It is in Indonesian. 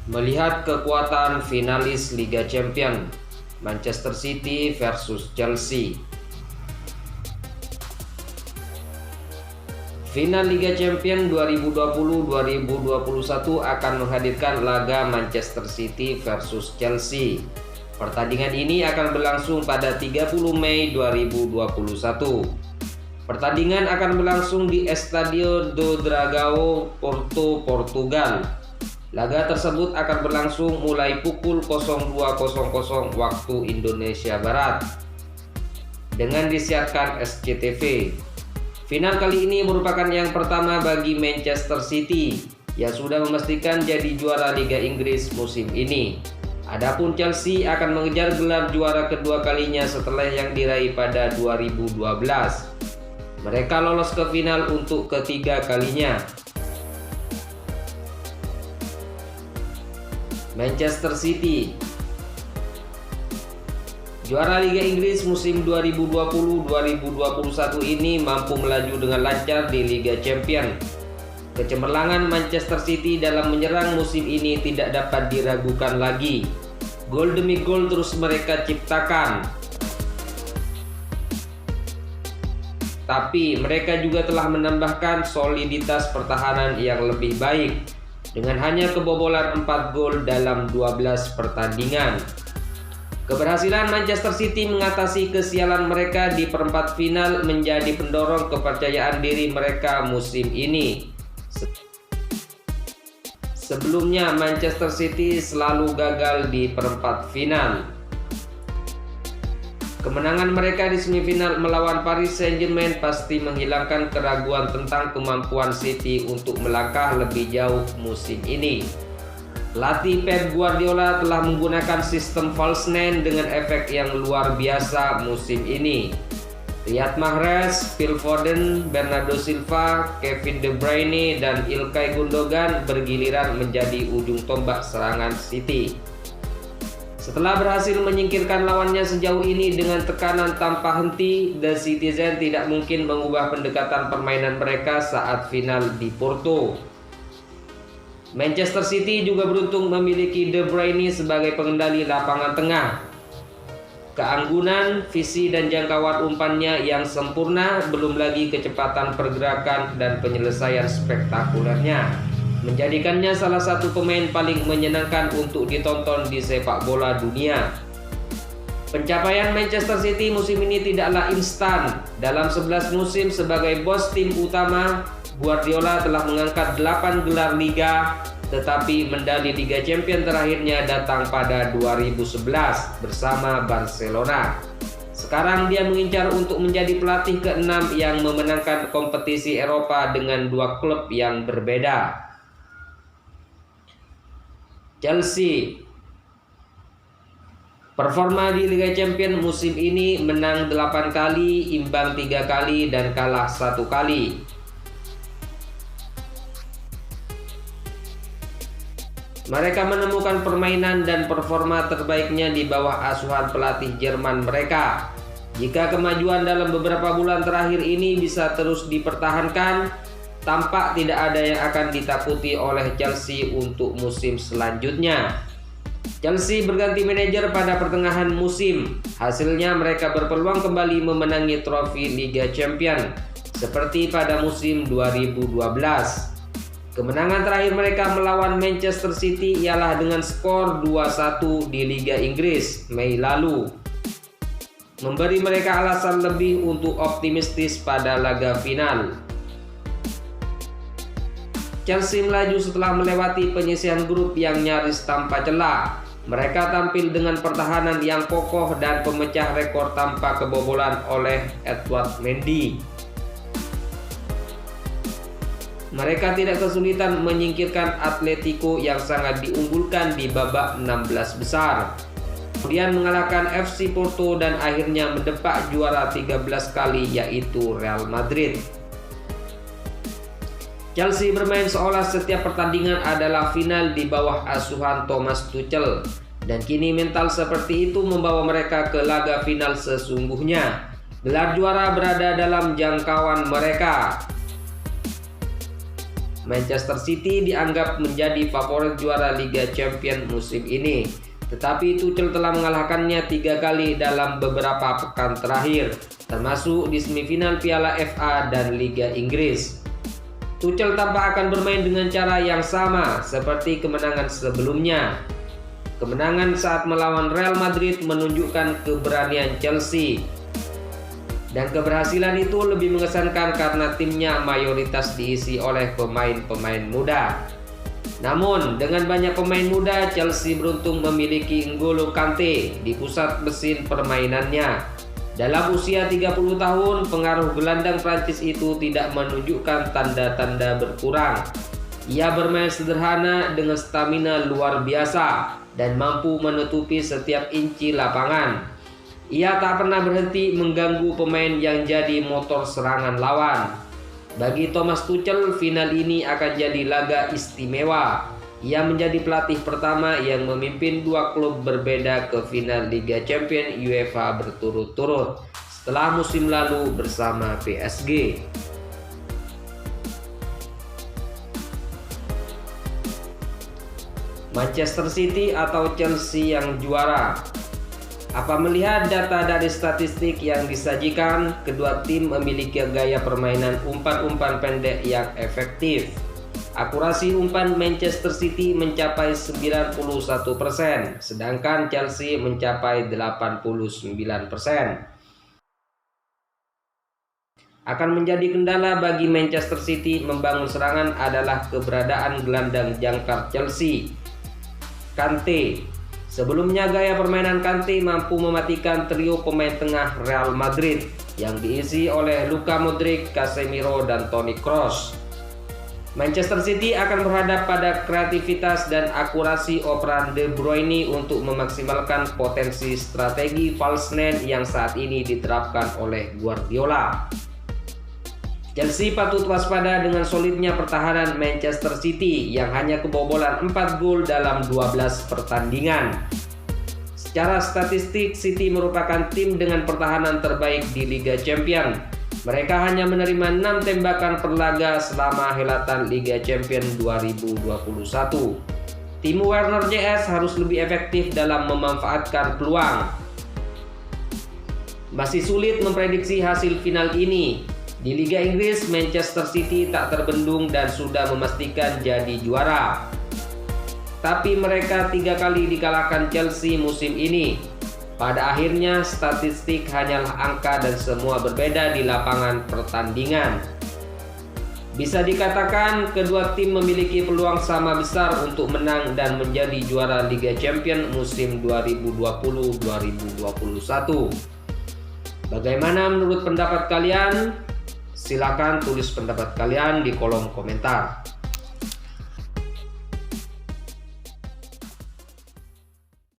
Melihat kekuatan finalis Liga Champions Manchester City versus Chelsea. Final Liga Champions 2020-2021 akan menghadirkan laga Manchester City versus Chelsea. Pertandingan ini akan berlangsung pada 30 Mei 2021. Pertandingan akan berlangsung di Estádio do Dragão, Porto, Portugal. Laga tersebut akan berlangsung mulai pukul 02.00 waktu Indonesia Barat dengan disiarkan SCTV. Final kali ini merupakan yang pertama bagi Manchester City yang sudah memastikan jadi juara Liga Inggris musim ini. Adapun Chelsea akan mengejar gelar juara kedua kalinya setelah yang diraih pada 2012. Mereka lolos ke final untuk ketiga kalinya. Manchester City, juara Liga Inggris musim 2020-2021 ini mampu melaju dengan lancar di Liga Champions. Kecemerlangan Manchester City dalam menyerang musim ini tidak dapat diragukan lagi. Gol demi gol terus mereka ciptakan. Tapi mereka juga telah menambahkan soliditas pertahanan yang lebih baik dengan hanya kebobolan 4 gol dalam 12 pertandingan. Keberhasilan Manchester City mengatasi kesialan mereka di perempat final menjadi pendorong kepercayaan diri mereka musim ini. Sebelumnya Manchester City selalu gagal di perempat final. Kemenangan mereka di semifinal melawan Paris Saint-Germain pasti menghilangkan keraguan tentang kemampuan City untuk melangkah lebih jauh musim ini. Pelatih Pep Guardiola telah menggunakan sistem false nine dengan efek yang luar biasa musim ini. Riyad Mahrez, Phil Foden, Bernardo Silva, Kevin De Bruyne, dan Ilkay Gundogan bergiliran menjadi ujung tombak serangan City. Setelah berhasil menyingkirkan lawannya sejauh ini dengan tekanan tanpa henti, The Citizen tidak mungkin mengubah pendekatan permainan mereka saat final di Porto. Manchester City juga beruntung memiliki De Bruyne sebagai pengendali lapangan tengah. Keanggunan, visi dan jangkauan umpannya yang sempurna, belum lagi kecepatan pergerakan dan penyelesaian spektakulernya, menjadikannya salah satu pemain paling menyenangkan untuk ditonton di sepak bola dunia. Pencapaian Manchester City musim ini tidaklah instan. Dalam 11 musim sebagai bos tim utama, Guardiola telah mengangkat 8 gelar Liga, tetapi medali Liga Champions terakhirnya datang pada 2011 bersama Barcelona. Sekarang dia mengincar untuk menjadi pelatih ke-6 yang memenangkan kompetisi Eropa dengan 2 klub yang berbeda. Chelsea, performa di Liga Champions musim ini menang 8 kali, imbang 3 kali, dan kalah 1 kali. Mereka menemukan permainan dan performa terbaiknya di bawah asuhan pelatih Jerman mereka. Jika kemajuan dalam beberapa bulan terakhir ini bisa terus dipertahankan, tampak tidak ada yang akan ditakuti oleh Chelsea untuk musim selanjutnya. Chelsea berganti manajer pada pertengahan musim. Hasilnya mereka berpeluang kembali memenangi trofi Liga Champions seperti pada musim 2012. Kemenangan terakhir mereka melawan Manchester City ialah dengan skor 2-1 di Liga Inggris Mei lalu, memberi mereka alasan lebih untuk optimistis pada laga final. Chelsea melaju setelah melewati penyisihan grup yang nyaris tanpa celah. Mereka tampil dengan pertahanan yang kokoh dan pemecah rekor tanpa kebobolan oleh Edouard Mendy. Mereka tidak kesulitan menyingkirkan Atletico yang sangat diunggulkan di babak 16 besar. Kemudian mengalahkan FC Porto dan akhirnya mendepak juara 13 kali yaitu Real Madrid. Chelsea bermain seolah setiap pertandingan adalah final di bawah asuhan Thomas Tuchel, dan kini mental seperti itu membawa mereka ke laga final sesungguhnya. Gelar juara berada dalam jangkauan mereka. Manchester City dianggap menjadi favorit juara Liga Champions musim ini. Tetapi Tuchel telah mengalahkannya 3 kali dalam beberapa pekan terakhir, termasuk di semifinal Piala FA dan Liga Inggris. Tuchel tampak akan bermain dengan cara yang sama seperti kemenangan sebelumnya. Kemenangan saat melawan Real Madrid menunjukkan keberanian Chelsea. Dan keberhasilan itu lebih mengesankan karena timnya mayoritas diisi oleh pemain-pemain muda. Namun, dengan banyak pemain muda, Chelsea beruntung memiliki N'Golo Kante di pusat mesin permainannya. Dalam usia 30 tahun, pengaruh gelandang Prancis itu tidak menunjukkan tanda-tanda berkurang. Ia bermain sederhana dengan stamina luar biasa dan mampu menutupi setiap inci lapangan. Ia tak pernah berhenti mengganggu pemain yang jadi motor serangan lawan. Bagi Thomas Tuchel, final ini akan jadi laga istimewa. Ia menjadi pelatih pertama yang memimpin 2 klub berbeda ke final Liga Champions UEFA berturut-turut setelah musim lalu bersama PSG. Manchester City atau Chelsea yang juara? Apa melihat data dari statistik yang disajikan, kedua tim memiliki gaya permainan umpan-umpan pendek yang efektif. Akurasi umpan Manchester City mencapai 91%, sedangkan Chelsea mencapai 89%. Akan menjadi kendala bagi Manchester City membangun serangan adalah keberadaan gelandang jangkar Chelsea, Kante. Sebelumnya gaya permainan Kante mampu mematikan trio pemain tengah Real Madrid yang diisi oleh Luka Modric, Casemiro, dan Toni Kroos. Manchester City akan berhadap pada kreativitas dan akurasi operan De Bruyne untuk memaksimalkan potensi strategi false nine yang saat ini diterapkan oleh Guardiola. Chelsea patut waspada dengan solidnya pertahanan Manchester City yang hanya kebobolan 4 gol dalam 12 pertandingan. Secara statistik, City merupakan tim dengan pertahanan terbaik di Liga Champions. Mereka hanya menerima 6 tembakan per laga selama helatan Liga Champions 2021. Tim Werner JS harus lebih efektif dalam memanfaatkan peluang. Masih sulit memprediksi hasil final ini. Di Liga Inggris, Manchester City tak terbendung dan sudah memastikan jadi juara. Tapi mereka 3 kali dikalahkan Chelsea musim ini. Pada akhirnya, statistik hanyalah angka dan semua berbeda di lapangan pertandingan. Bisa dikatakan kedua tim memiliki peluang sama besar untuk menang dan menjadi juara Liga Champions musim 2020-2021. Bagaimana menurut pendapat kalian? Silakan tulis pendapat kalian di kolom komentar.